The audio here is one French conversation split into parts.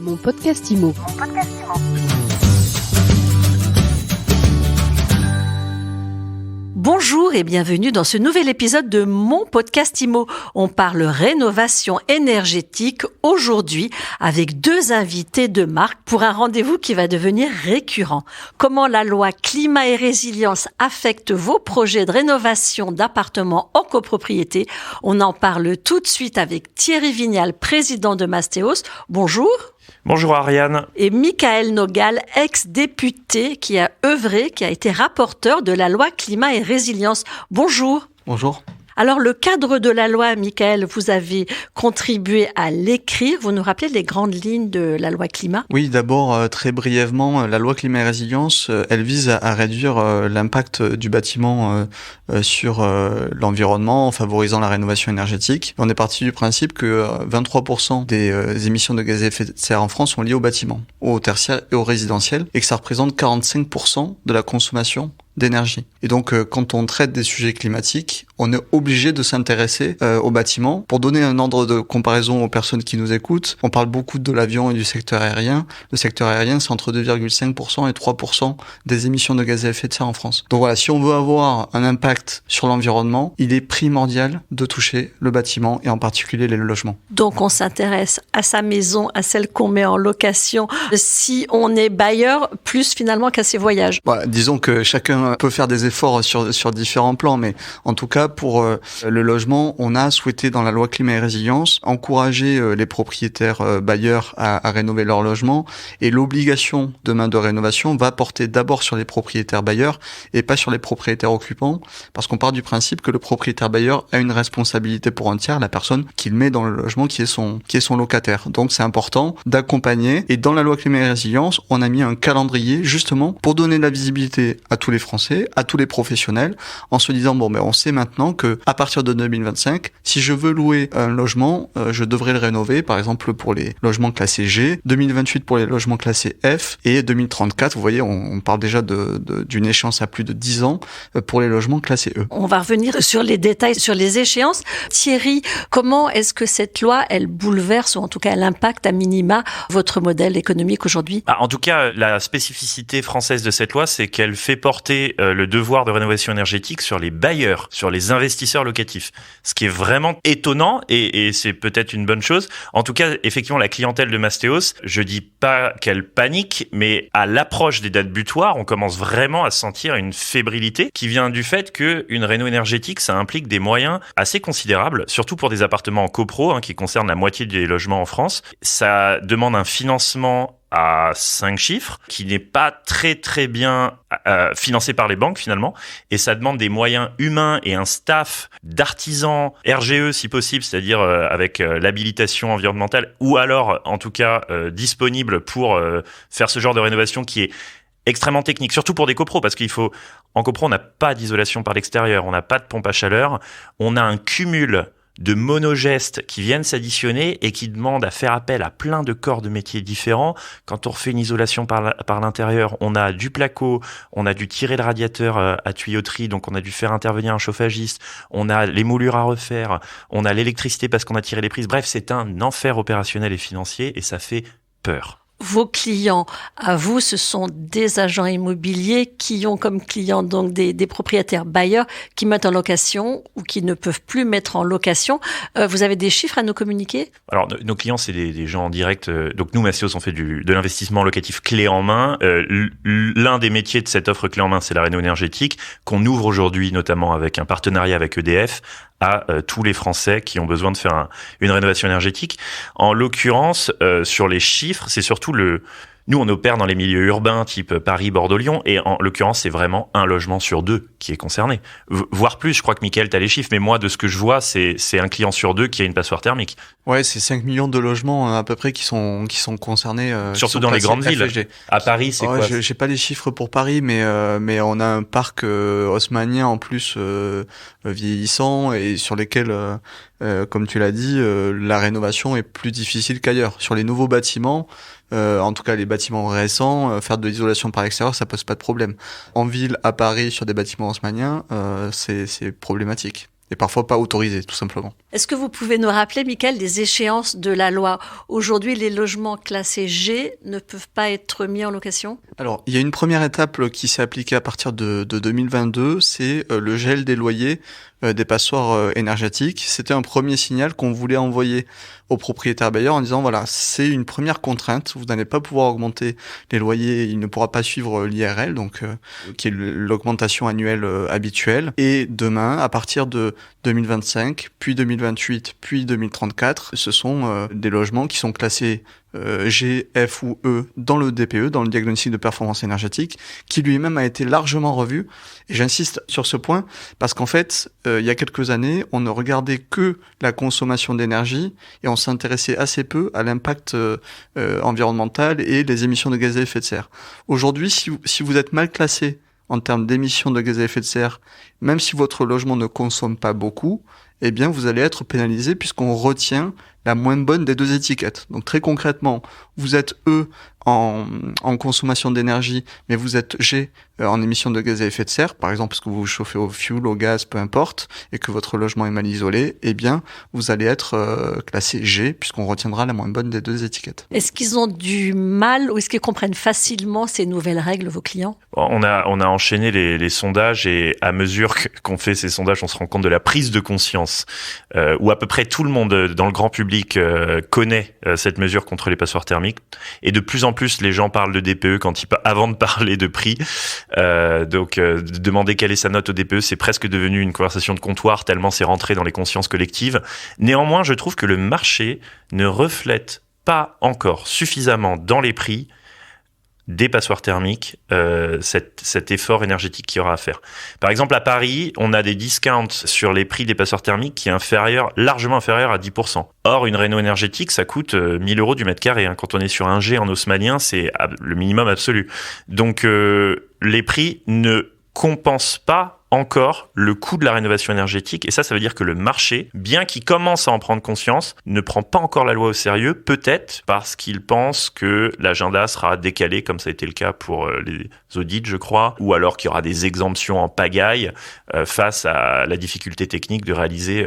Mon podcast IMO. Bonjour et bienvenue dans ce nouvel épisode de Mon podcast IMO. On parle rénovation énergétique aujourd'hui avec deux invités de marque pour un rendez-vous qui va devenir récurrent. Comment la loi climat et résilience affecte vos projets de rénovation d'appartements en copropriété? On en parle tout de suite avec Thierry Vignal, président de Mastéos. Bonjour. Bonjour Ariane. Et Michael Nogal, ex-député qui a œuvré, qui a été rapporteur de la loi climat et résilience. Bonjour. Bonjour. Alors, le cadre de la loi, Michael, vous avez contribué à l'écrire. Vous nous rappelez les grandes lignes de la loi climat? Oui, d'abord, très brièvement, la loi climat et résilience, elle vise à réduire l'impact du bâtiment sur l'environnement en favorisant la rénovation énergétique. On est parti du principe que 23% des émissions de gaz à effet de serre en France sont liées au bâtiment, au tertiaire et au résidentiel, et que ça représente 45% de la consommation d'énergie. Et donc, quand on traite des sujets climatiques, on est obligé de s'intéresser aux bâtiments. Pour donner un ordre de comparaison aux personnes qui nous écoutent, on parle beaucoup de l'avion et du secteur aérien. Le secteur aérien, c'est entre 2,5% et 3% des émissions de gaz à effet de serre en France. Donc voilà, si on veut avoir un impact sur l'environnement, il est primordial de toucher le bâtiment et en particulier les logements. Donc, on s'intéresse à sa maison, à celle qu'on met en location, si on est bailleur, plus finalement qu'à ses voyages. Voilà, disons que chacun peut faire des efforts sur différents plans, mais en tout cas, pour le logement, on a souhaité dans la loi climat et résilience encourager les propriétaires bailleurs à rénover leur logement, et l'obligation demain de rénovation va porter d'abord sur les propriétaires bailleurs et pas sur les propriétaires occupants, parce qu'on part du principe que le propriétaire bailleur a une responsabilité pour un tiers, la personne qu'il met dans le logement qui est son locataire. Donc c'est important d'accompagner, et dans la loi climat et résilience, on a mis un calendrier justement pour donner de la visibilité à tous les Français, à tous les professionnels, en se disant on sait maintenant que à partir de 2025, si je veux louer un logement, je devrais le rénover, par exemple pour les logements classés G, 2028 pour les logements classés F, et 2034, vous voyez, on parle déjà d'une échéance à plus de 10 ans pour les logements classés E. On va revenir sur les détails, sur les échéances. Thierry, comment est-ce que cette loi, elle bouleverse, ou en tout cas elle impacte à minima votre modèle économique aujourd'hui? En tout cas, la spécificité française de cette loi, c'est qu'elle fait porter le devoir de rénovation énergétique sur les bailleurs, sur les investisseurs locatifs. Ce qui est vraiment étonnant, et c'est peut-être une bonne chose. En tout cas, effectivement, la clientèle de Mastéos, je dis pas qu'elle panique, mais à l'approche des dates butoirs, on commence vraiment à sentir une fébrilité qui vient du fait qu'une réno énergétique, ça implique des moyens assez considérables, surtout pour des appartements en copro, qui concernent la moitié des logements en France. Ça demande un financement à 5 chiffres, qui n'est pas très très bien financé par les banques finalement, et ça demande des moyens humains et un staff d'artisans RGE si possible, c'est-à-dire avec l'habilitation environnementale, ou alors en tout cas disponible pour faire ce genre de rénovation qui est extrêmement technique, surtout pour des copros, parce en copro on n'a pas d'isolation par l'extérieur, on n'a pas de pompe à chaleur, on a un cumul de monogestes qui viennent s'additionner et qui demandent à faire appel à plein de corps de métiers différents. Quand on refait une isolation par l'intérieur, on a du placo, on a dû tirer le radiateur à tuyauterie, donc on a dû faire intervenir un chauffagiste, on a les moulures à refaire, on a l'électricité parce qu'on a tiré les prises. Bref, c'est un enfer opérationnel et financier, et ça fait peur. Vos clients, à vous, ce sont des agents immobiliers qui ont comme clients donc des propriétaires bailleurs qui mettent en location ou qui ne peuvent plus mettre en location. Vous avez des chiffres à nous communiquer? Alors, nos clients, c'est des gens en direct. Donc, nous, Mastéos, on fait de l'investissement locatif clé en main. L'un des métiers de cette offre clé en main, c'est la réno énergétique, qu'on ouvre aujourd'hui, notamment avec un partenariat avec EDF, à tous les Français qui ont besoin de faire une rénovation énergétique. En l'occurrence, sur les chiffres, c'est surtout nous, on opère dans les milieux urbains type Paris, Bordeaux, Lyon, et en l'occurrence, c'est vraiment un logement sur 2 qui est concerné. Voire plus, je crois que Michael, t'as les chiffres, mais moi, de ce que je vois, c'est un client sur 2 qui a une passoire thermique. Ouais, c'est 5 millions de logements à peu près qui sont concernés. Surtout dans les grandes villes. FSG. À Paris, c'est quoi? J'ai pas les chiffres pour Paris, mais on a un parc haussmannien en plus vieillissant, et sur lesquels, comme tu l'as dit, la rénovation est plus difficile qu'ailleurs. Sur les nouveaux bâtiments, en tout cas les bâtiments récents, faire de l'isolation par l'extérieur, ça pose pas de problème. En ville, à Paris, sur des bâtiments haussmanniens, c'est problématique. et parfois pas autorisé, tout simplement. Est-ce que vous pouvez nous rappeler, Mickaël, les échéances de la loi? Aujourd'hui, les logements classés G ne peuvent pas être mis en location? Alors, il y a une première étape qui s'est appliquée à partir de 2022, c'est le gel des loyers des passoires énergétiques. C'était un premier signal qu'on voulait envoyer aux propriétaires bailleurs en disant voilà, c'est une première contrainte, vous n'allez pas pouvoir augmenter les loyers, il ne pourra pas suivre l'IRL, donc qui est l'augmentation annuelle habituelle. Et demain, à partir de 2025, puis 2028, puis 2034, ce sont des logements qui sont classés G, F ou E dans le DPE, dans le diagnostic de performance énergétique, qui lui-même a été largement revu. Et j'insiste sur ce point parce qu'en fait, il y a quelques années, on ne regardait que la consommation d'énergie et on s'intéressait assez peu à l'impact environnemental et les émissions de gaz à effet de serre. Aujourd'hui, si vous êtes mal classé en termes d'émissions de gaz à effet de serre, même si votre logement ne consomme pas beaucoup, eh bien, vous allez être pénalisé puisqu'on retient la moins bonne des deux étiquettes. Donc, très concrètement, vous êtes E en consommation d'énergie, mais vous êtes G en émissions de gaz à effet de serre, par exemple parce que vous vous chauffez au fioul, au gaz, peu importe, et que votre logement est mal isolé, eh bien, vous allez être classé G, puisqu'on retiendra la moins bonne des deux étiquettes. Est-ce qu'ils ont du mal ou est-ce qu'ils comprennent facilement ces nouvelles règles, vos clients? On a enchaîné les sondages et à mesure qu'on fait ces sondages, on se rend compte de la prise de conscience où à peu près tout le monde dans le grand public connaît cette mesure contre les passoires thermiques. Et de plus en plus, les gens parlent de DPE avant de parler de prix. Donc, demander quelle est sa note au DPE, c'est presque devenu une conversation de comptoir tellement c'est rentré dans les consciences collectives. Néanmoins, je trouve que le marché ne reflète pas encore suffisamment dans les prix des passoires thermiques, cet effort énergétique qu'il y aura à faire. Par exemple, à Paris, on a des discounts sur les prix des passoires thermiques qui est largement inférieur à 10%. Or, une réno énergétique, ça coûte 1 000 € du mètre carré. Quand on est sur un G en haussmannien, c'est le minimum absolu. Donc, les prix ne compensent pas encore le coût de la rénovation énergétique. Et ça veut dire que le marché, bien qu'il commence à en prendre conscience, ne prend pas encore la loi au sérieux, peut-être parce qu'il pense que l'agenda sera décalé, comme ça a été le cas pour les audits, je crois, ou alors qu'il y aura des exemptions en pagaille face à la difficulté technique de réaliser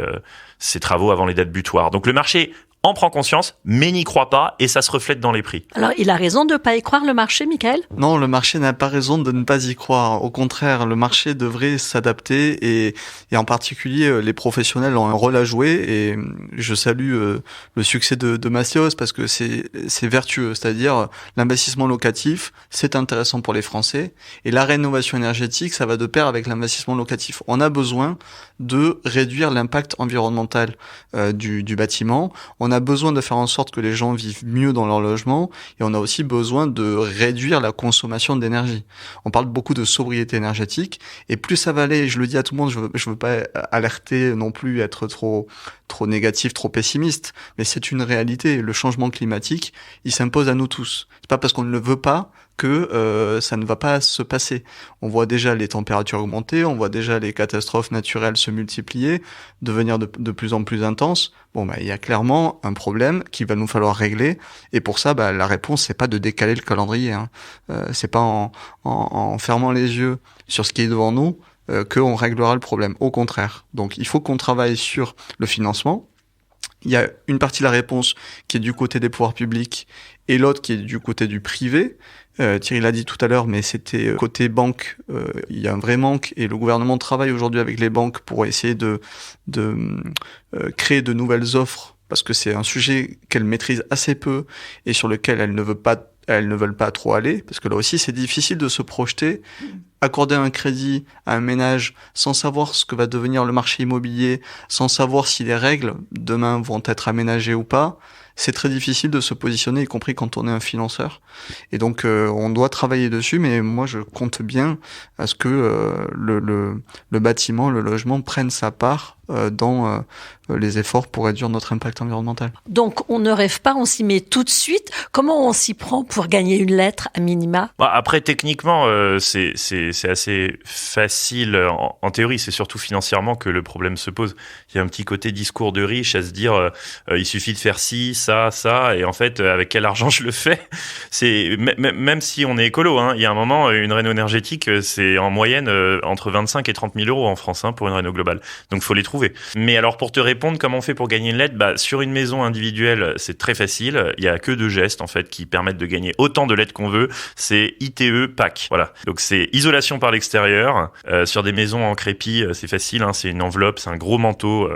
ces travaux avant les dates butoirs. Donc le marché en prend conscience, mais n'y croit pas, et ça se reflète dans les prix. Alors, il a raison de ne pas y croire, le marché, Mickaël? Non, le marché n'a pas raison de ne pas y croire. Au contraire, le marché devrait s'adapter, et en particulier, les professionnels ont un rôle à jouer, et je salue le succès de Massios, parce que c'est vertueux, c'est-à-dire l'investissement locatif, c'est intéressant pour les Français, et la rénovation énergétique, ça va de pair avec l'investissement locatif. On a besoin de réduire l'impact environnemental du bâtiment. On a besoin de faire en sorte que les gens vivent mieux dans leur logement, et on a aussi besoin de réduire la consommation d'énergie. On parle beaucoup de sobriété énergétique, et plus ça va aller, je le dis à tout le monde, je veux pas alerter non plus, être trop négatif, trop pessimiste, mais c'est une réalité. Le changement climatique, il s'impose à nous tous. C'est pas parce qu'on ne le veut pas que ça ne va pas se passer. On voit déjà les températures augmenter, on voit déjà les catastrophes naturelles se multiplier, devenir de plus en plus intenses. Il y a clairement un problème qu'il va nous falloir régler, et pour ça, la réponse, c'est pas de décaler le calendrier. C'est pas en fermant les yeux sur ce qui est devant nous qu'on réglera le problème. Au contraire. Donc, il faut qu'on travaille sur le financement. Il y a une partie de la réponse qui est du côté des pouvoirs publics et l'autre qui est du côté du privé. Thierry l'a dit tout à l'heure, mais c'était côté banque, il y a un vrai manque, et le gouvernement travaille aujourd'hui avec les banques pour essayer de créer de nouvelles offres, parce que c'est un sujet qu'elles maîtrisent assez peu et sur lequel elles ne veulent pas trop aller, parce que là aussi c'est difficile de se projeter. Accorder un crédit à un ménage sans savoir ce que va devenir le marché immobilier, sans savoir si les règles demain vont être aménagées ou pas, c'est très difficile de se positionner, y compris quand on est un financeur. Et donc on doit travailler dessus, mais moi je compte bien à ce que le bâtiment, le logement prenne sa part dans les efforts pour réduire notre impact environnemental. Donc on ne rêve pas, on s'y met tout de suite. Comment on s'y prend pour gagner une lettre à minima? Après, techniquement, c'est assez facile en théorie. C'est surtout financièrement que le problème se pose. Il y a un petit côté discours de riche à se dire il suffit de faire ci, ça, et en fait, avec quel argent je le fais? C'est même si on est écolo, il y a un moment, une réno énergétique, c'est en moyenne entre 25 et 30 000 € en France pour une réno globale. Donc, il faut les trouver. trouver. Mais alors pour te répondre, comment on fait pour gagner une LED ? Sur une maison individuelle, c'est très facile. Il y a que 2 gestes en fait qui permettent de gagner autant de LED qu'on veut. C'est ITE PAC. Voilà. Donc c'est isolation par l'extérieur. Sur des maisons en crépi, c'est facile. C'est une enveloppe, c'est un gros manteau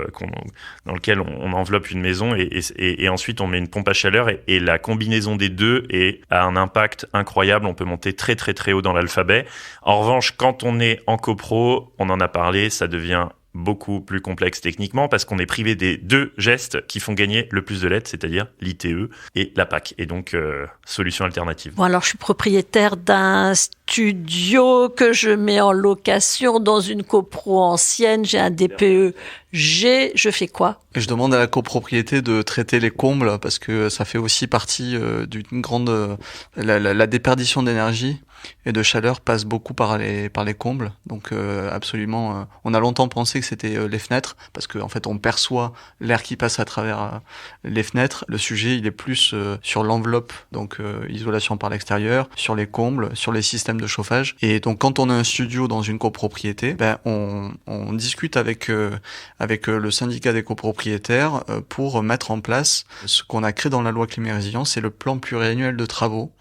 dans lequel on enveloppe une maison et ensuite on met une pompe à chaleur et la combinaison des deux a un impact incroyable. On peut monter très très très haut dans l'alphabet. En revanche, quand on est en copro, on en a parlé, ça devient beaucoup plus complexe techniquement parce qu'on est privé des 2 gestes qui font gagner le plus de LED, c'est-à-dire l'ITE et la PAC. Et donc, solution alternative. Bon, alors je suis propriétaire d'un studio que je mets en location dans une copro ancienne, j'ai un DPE G, je fais quoi ? Je demande à la copropriété de traiter les combles parce que ça fait aussi partie d'une grande... La déperdition d'énergie et de chaleur passe beaucoup par les combles. Donc absolument, on a longtemps pensé que c'était les fenêtres parce qu'en fait on perçoit l'air qui passe à travers les fenêtres. Le sujet il est plus sur l'enveloppe, donc isolation par l'extérieur, sur les combles, sur les systèmes de chauffage. Et donc quand on a un studio dans une copropriété, on discute avec le syndicat des copropriétaires pour mettre en place ce qu'on a créé dans la loi climat et résilience, c'est le plan pluriannuel de travaux,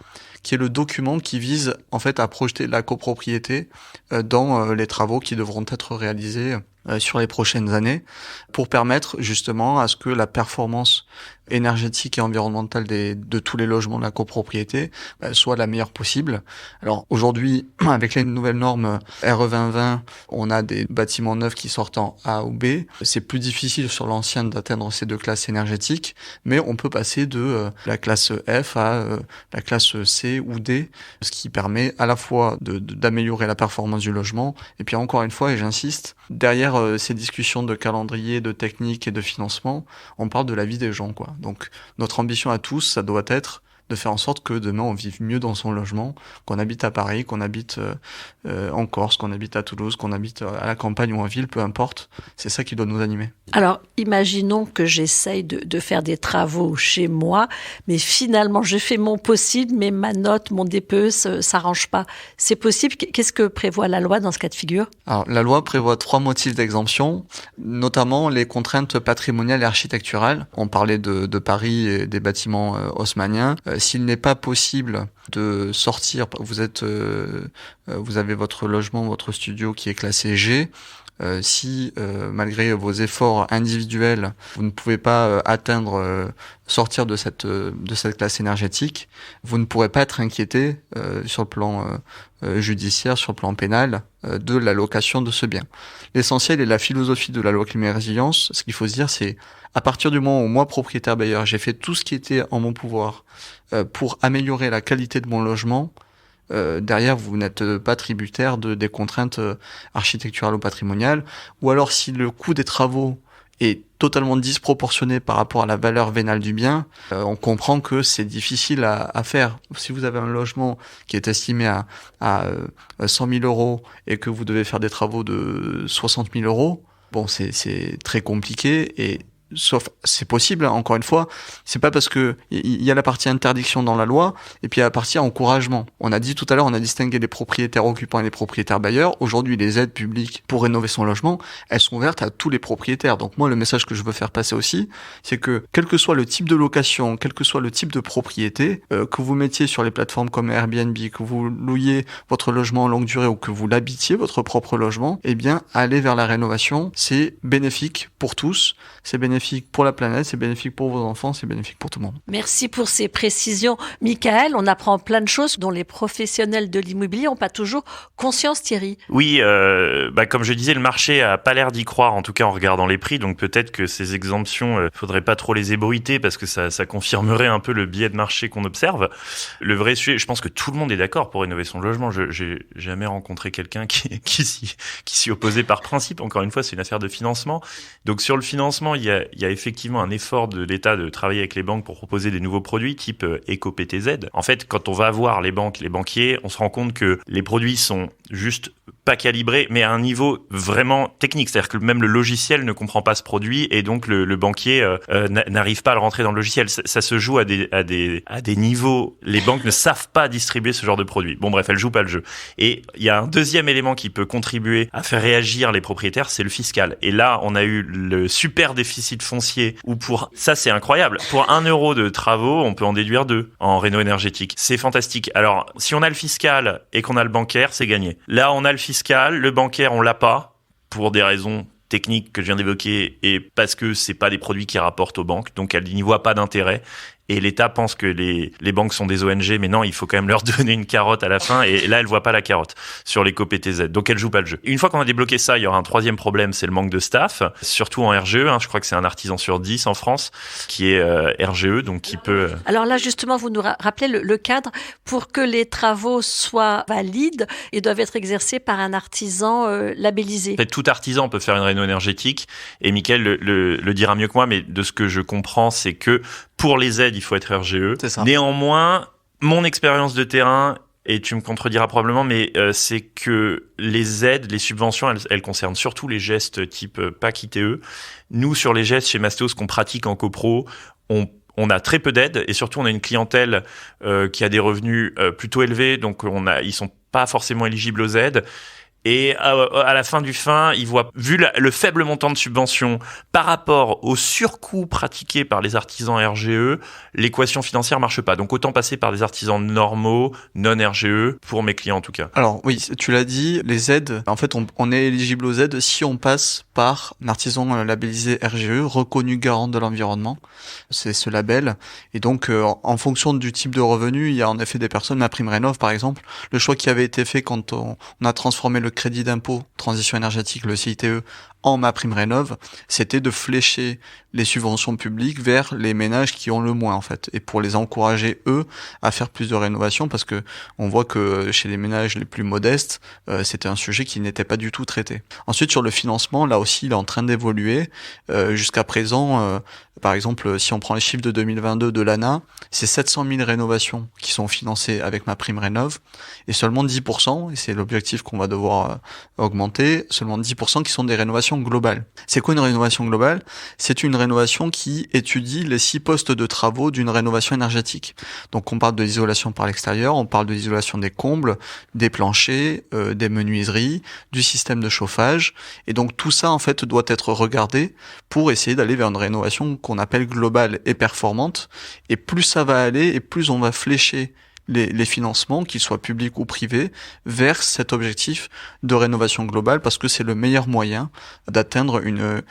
qui est le document qui vise en fait à projeter la copropriété dans les travaux qui devront être réalisés sur les prochaines années pour permettre justement à ce que la performance énergétique et environnementale de tous les logements de la copropriété soit la meilleure possible. Alors aujourd'hui, avec les nouvelles normes RE 2020, on a des bâtiments neufs qui sortent en A ou B. C'est plus difficile sur l'ancien d'atteindre ces 2 classes énergétiques, mais on peut passer de la classe F à la classe C ou D, ce qui permet à la fois d'améliorer la performance du logement, et puis encore une fois, et j'insiste, derrière ces discussions de calendrier, de technique et de financement, on parle de la vie des gens, quoi. Donc notre ambition à tous, ça doit être de faire en sorte que demain on vive mieux dans son logement, qu'on habite à Paris, qu'on habite en Corse, qu'on habite à Toulouse, qu'on habite à la campagne ou en ville, peu importe. C'est ça qui doit nous animer. Alors, imaginons que j'essaye de faire des travaux chez moi, mais finalement, je fais mon possible, mais ma note, mon DPE s'arrange pas. C'est possible? Qu'est-ce que prévoit la loi dans ce cas de figure? Alors, la loi prévoit 3 motifs d'exemption, notamment les contraintes patrimoniales et architecturales. On parlait de Paris et des bâtiments haussmanniens. S'il n'est pas possible de sortir, vous avez votre logement, votre studio qui est classé G. Si malgré vos efforts individuels, vous ne pouvez pas sortir de cette classe énergétique, vous ne pourrez pas être inquiété sur le plan judiciaire, sur le plan pénal, de la location de ce bien. L'essentiel est la philosophie de la loi climat et résilience. Ce qu'il faut se dire, c'est à partir du moment où moi, propriétaire bailleur, j'ai fait tout ce qui était en mon pouvoir pour améliorer la qualité de mon logement, derrière, vous n'êtes pas tributaire des contraintes architecturales ou patrimoniales, ou alors si le coût des travaux est totalement disproportionné par rapport à la valeur vénale du bien, on comprend que c'est difficile à faire. Si vous avez un logement qui est estimé à 100 000 euros et que vous devez faire des travaux de 60 000 euros, bon, c'est très compliqué et sauf, c'est possible, hein, encore une fois, c'est pas parce que il y a la partie interdiction dans la loi, et puis il y a la partie encouragement. On a dit tout à l'heure, on a distingué les propriétaires occupants et les propriétaires bailleurs. Aujourd'hui, les aides publiques pour rénover son logement, elles sont ouvertes à tous les propriétaires. Donc moi, le message que je veux faire passer aussi, c'est que quel que soit le type de location, quel que soit le type de propriété, que vous mettiez sur les plateformes comme Airbnb, que vous louiez votre logement en longue durée ou que vous l'habitiez, votre propre logement, eh bien, aller vers la rénovation, c'est bénéfique pour tous, c'est bénéfique pour la planète, c'est bénéfique pour vos enfants, c'est bénéfique pour tout le monde. Merci pour ces précisions. Michael, on apprend plein de choses dont les professionnels de l'immobilier n'ont pas toujours conscience, Thierry. Oui, comme je disais, le marché a pas l'air d'y croire, en tout cas en regardant les prix, donc peut-être que ces exemptions, faudrait pas trop les ébruiter parce que ça confirmerait un peu le biais de marché qu'on observe. Le vrai sujet, je pense que tout le monde est d'accord pour rénover son logement. J'ai jamais rencontré quelqu'un qui s'y opposait par principe. Encore une fois, c'est une affaire de financement. Donc sur le financement, il y a effectivement un effort de l'État de travailler avec les banques pour proposer des nouveaux produits type éco-PTZ. En fait, quand on va voir les banques, les banquiers, on se rend compte que les produits sont juste pas calibré, mais à un niveau vraiment technique. C'est-à-dire que même le logiciel ne comprend pas ce produit et donc le banquier n'arrive pas à le rentrer dans le logiciel. Ça se joue à des niveaux. Les banques ne savent pas distribuer ce genre de produit. Bon bref, elles jouent pas le jeu. Et il y a un deuxième élément qui peut contribuer à faire réagir les propriétaires, c'est le fiscal. Et là, on a eu le super déficit foncier où ça c'est incroyable. Pour 1 euro de travaux, on peut en déduire 2 en réno énergétique. C'est fantastique. Alors, si on a le fiscal et qu'on a le bancaire, c'est gagné. Là, on a le fiscal, le bancaire, on l'a pas pour des raisons techniques que je viens d'évoquer et parce que c'est pas des produits qui rapportent aux banques, donc elles n'y voient pas d'intérêt. Et l'État pense que les banques sont des ONG, mais non, il faut quand même leur donner une carotte à la fin. Et là, elle voit pas la carotte sur les co-PTZ. Donc, elle joue pas le jeu. Une fois qu'on a débloqué ça, il y aura un troisième problème, c'est le manque de staff, surtout en RGE. Je crois que c'est un artisan sur 10 en France qui est RGE, donc qui peut... Alors là, justement, vous nous rappelez le cadre pour que les travaux soient valides et doivent être exercés par un artisan labellisé. En fait, tout artisan peut faire une réno énergétique. Et Mickaël le dira mieux que moi, mais de ce que je comprends, c'est que pour les aides, il faut être RGE. C'est ça. Néanmoins, mon expérience de terrain, et tu me contrediras probablement, mais c'est que les aides, les subventions, elles concernent surtout les gestes type PAC ITE. Nous, sur les gestes chez Mastéos qu'on pratique en copro, on a très peu d'aides et surtout on a une clientèle qui a des revenus plutôt élevés, donc ils sont pas forcément éligibles aux aides. Et à la fin, ils voient, vu le faible montant de subvention par rapport au surcoût pratiqué par les artisans RGE, l'équation financière marche pas. Donc autant passer par des artisans normaux, non RGE, pour mes clients en tout cas. Alors oui, tu l'as dit, les aides, en fait on est éligible aux aides si on passe par un artisan labellisé RGE, reconnu garant de l'environnement. C'est ce label. Et donc en fonction du type de revenu, il y a en effet des personnes, MaPrimeRénov par exemple, le choix qui avait été fait quand on a transformé le crédit d'impôt transition énergétique, le CITE, en MaPrimeRénov, c'était de flécher les subventions publiques vers les ménages qui ont le moins en fait, et pour les encourager eux à faire plus de rénovation, parce que on voit que chez les ménages les plus modestes, c'était un sujet qui n'était pas du tout traité. Ensuite sur le financement, là aussi il est en train d'évoluer. Jusqu'à présent, par exemple si on prend les chiffres de 2022 de l'ANA, c'est 700 000 rénovations qui sont financées avec MaPrimeRénov, et seulement 10%, et c'est l'objectif qu'on va devoir augmenter, seulement 10% qui sont des rénovations globales. C'est quoi une rénovation globale ? C'est une rénovation qui étudie les 6 postes de travaux d'une rénovation énergétique. Donc on parle de l'isolation par l'extérieur, on parle de l'isolation des combles, des planchers, des menuiseries, du système de chauffage, et donc tout ça en fait doit être regardé pour essayer d'aller vers une rénovation qu'on appelle globale et performante, et plus ça va aller et plus on va flécher les financements, qu'ils soient publics ou privés, vers cet objectif de rénovation globale, parce que c'est le meilleur moyen d'atteindre une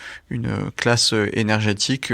classe énergétique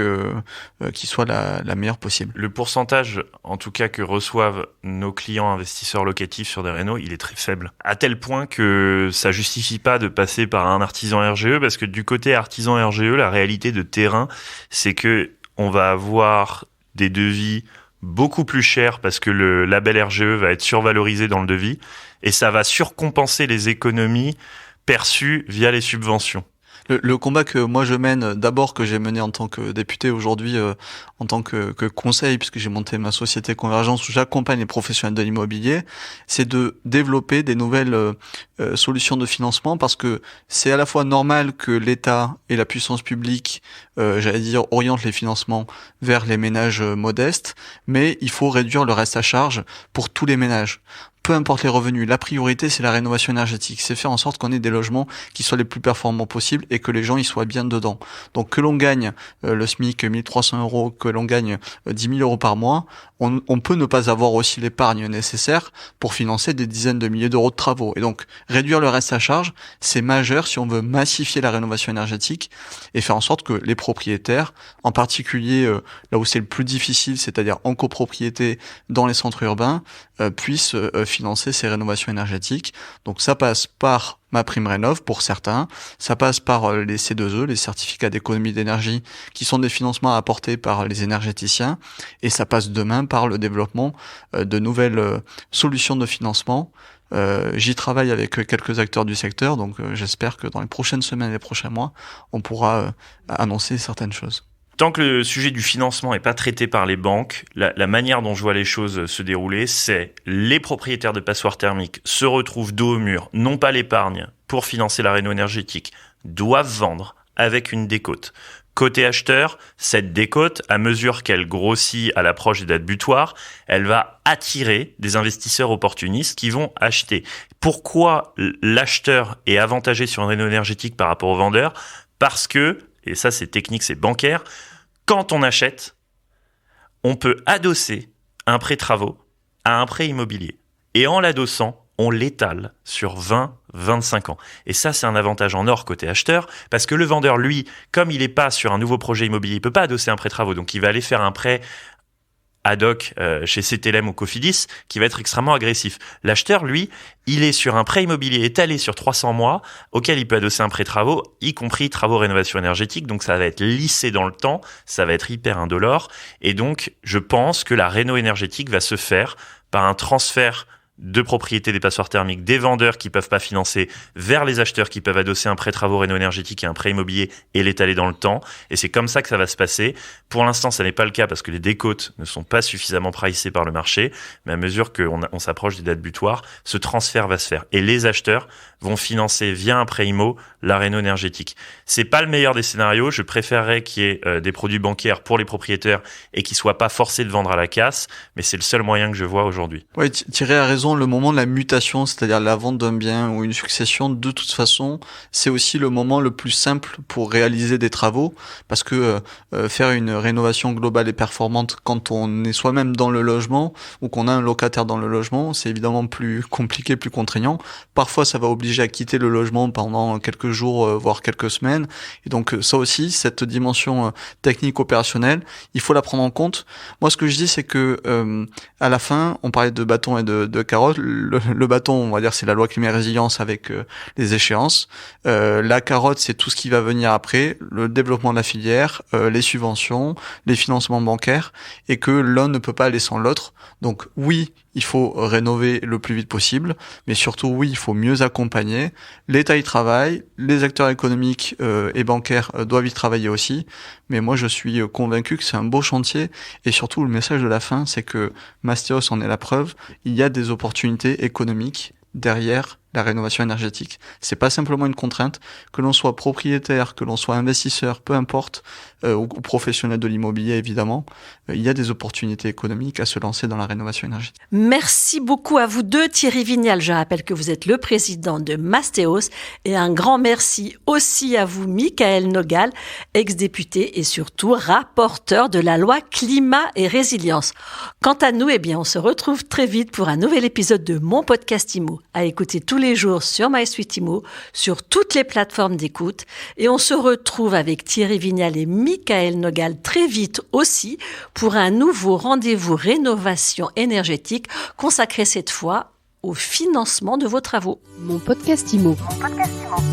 qui soit la meilleure possible. Le pourcentage, en tout cas, que reçoivent nos clients investisseurs locatifs sur des rénaux, il est très faible. À tel point que ça justifie pas de passer par un artisan RGE, parce que du côté artisan RGE, la réalité de terrain, c'est que on va avoir des devis beaucoup plus cher parce que le label RGE va être survalorisé dans le devis et ça va surcompenser les économies perçues via les subventions. Le combat que moi je mène, d'abord que j'ai mené en tant que député, aujourd'hui en tant que conseil, puisque j'ai monté ma société Convergence où j'accompagne les professionnels de l'immobilier, c'est de développer des nouvelles solutions de financement, parce que c'est à la fois normal que l'État et la puissance publique, orientent les financements vers les ménages modestes, mais il faut réduire le reste à charge pour tous les ménages. Peu importe les revenus, la priorité c'est la rénovation énergétique, c'est faire en sorte qu'on ait des logements qui soient les plus performants possibles et que les gens y soient bien dedans. Donc que l'on gagne le SMIC 1300 €, que l'on gagne 10 000 € par mois, on peut ne pas avoir aussi l'épargne nécessaire pour financer des dizaines de milliers d'euros de travaux. Et donc réduire le reste à charge, c'est majeur si on veut massifier la rénovation énergétique et faire en sorte que les propriétaires, en particulier là où c'est le plus difficile, c'est-à-dire en copropriété dans les centres urbains, puissent financer ces rénovations énergétiques. Donc ça passe par MaPrimeRénov pour certains, ça passe par les C2E, les certificats d'économie d'énergie, qui sont des financements apportés par les énergéticiens, et ça passe demain par le développement de nouvelles solutions de financement. J'y travaille avec quelques acteurs du secteur, donc j'espère que dans les prochaines semaines et les prochains mois, on pourra annoncer certaines choses. Tant que le sujet du financement n'est pas traité par les banques, la manière dont je vois les choses se dérouler, c'est les propriétaires de passoires thermiques se retrouvent dos au mur, n'ont pas l'épargne pour financer la réno énergétique, doivent vendre avec une décote. Côté acheteur, cette décote, à mesure qu'elle grossit à l'approche des dates butoirs, elle va attirer des investisseurs opportunistes qui vont acheter. Pourquoi l'acheteur est avantagé sur une réno énergétique par rapport au vendeur ? Parce que, et ça c'est technique, c'est bancaire, quand on achète, on peut adosser un prêt travaux à un prêt immobilier. Et en l'adossant, on l'étale sur 20-25 ans. Et ça, c'est un avantage en or côté acheteur, parce que le vendeur, lui, comme il n'est pas sur un nouveau projet immobilier, il ne peut pas adosser un prêt travaux, donc il va aller faire un prêt ad hoc chez CTLM ou Cofidis, qui va être extrêmement agressif. L'acheteur, lui, il est sur un prêt immobilier étalé sur 300 mois, auquel il peut adosser un prêt travaux, y compris travaux rénovation énergétique, donc ça va être lissé dans le temps, ça va être hyper indolore, et donc je pense que la réno énergétique va se faire par un transfert de propriété des passoires thermiques, des vendeurs qui peuvent pas financer vers les acheteurs qui peuvent adosser un prêt travaux réno énergétique et un prêt immobilier et l'étaler dans le temps. Et c'est comme ça que ça va se passer. Pour l'instant, ça n'est pas le cas parce que les décotes ne sont pas suffisamment pricées par le marché. Mais à mesure qu'on s'approche des dates butoirs, ce transfert va se faire. Et les acheteurs vont financer via un prêt immo la réno énergétique. C'est pas le meilleur des scénarios. Je préférerais qu'il y ait des produits bancaires pour les propriétaires et qu'ils soient pas forcés de vendre à la casse. Mais c'est le seul moyen que je vois aujourd'hui. Oui, Thierry a raison. Le moment de la mutation, c'est-à-dire la vente d'un bien ou une succession, de toute façon, c'est aussi le moment le plus simple pour réaliser des travaux, parce que faire une rénovation globale et performante quand on est soi-même dans le logement ou qu'on a un locataire dans le logement, c'est évidemment plus compliqué, plus contraignant. Parfois, ça va obliger à quitter le logement pendant quelques jours, voire quelques semaines. Et donc ça aussi, cette dimension technique opérationnelle, il faut la prendre en compte. Moi, ce que je dis, c'est que à la fin, on parlait de bâton et de carotte. Le bâton, on va dire, c'est la loi climat et résilience avec les échéances. La carotte, c'est tout ce qui va venir après, le développement de la filière, les subventions, les financements bancaires, et que l'un ne peut pas aller sans l'autre. Donc oui, il faut rénover le plus vite possible, mais surtout oui, il faut mieux accompagner. L'État y travaille, les acteurs économiques et bancaires doivent y travailler aussi, mais moi je suis convaincu que c'est un beau chantier, et surtout le message de la fin, c'est que Mastéos en est la preuve, il y a des opportunités économiques derrière la rénovation énergétique. C'est pas simplement une contrainte, que l'on soit propriétaire, que l'on soit investisseur, peu importe, ou professionnel de l'immobilier évidemment, il y a des opportunités économiques à se lancer dans la rénovation énergétique. Merci beaucoup à vous deux, Thierry Vignal. Je rappelle que vous êtes le président de Mastéos, et un grand merci aussi à vous, Michael Nogal, ex-député et surtout rapporteur de la loi climat et résilience. Quant à nous, on se retrouve très vite pour un nouvel épisode de Mon Podcast Immo, à écouter tous les jours sur MySuite Immo, sur toutes les plateformes d'écoute, et on se retrouve avec Thierry Vignal et Michael Nogal très vite aussi pour un nouveau rendez-vous rénovation énergétique consacré cette fois au financement de vos travaux. Mon Podcast Immo. Mon Podcast Immo.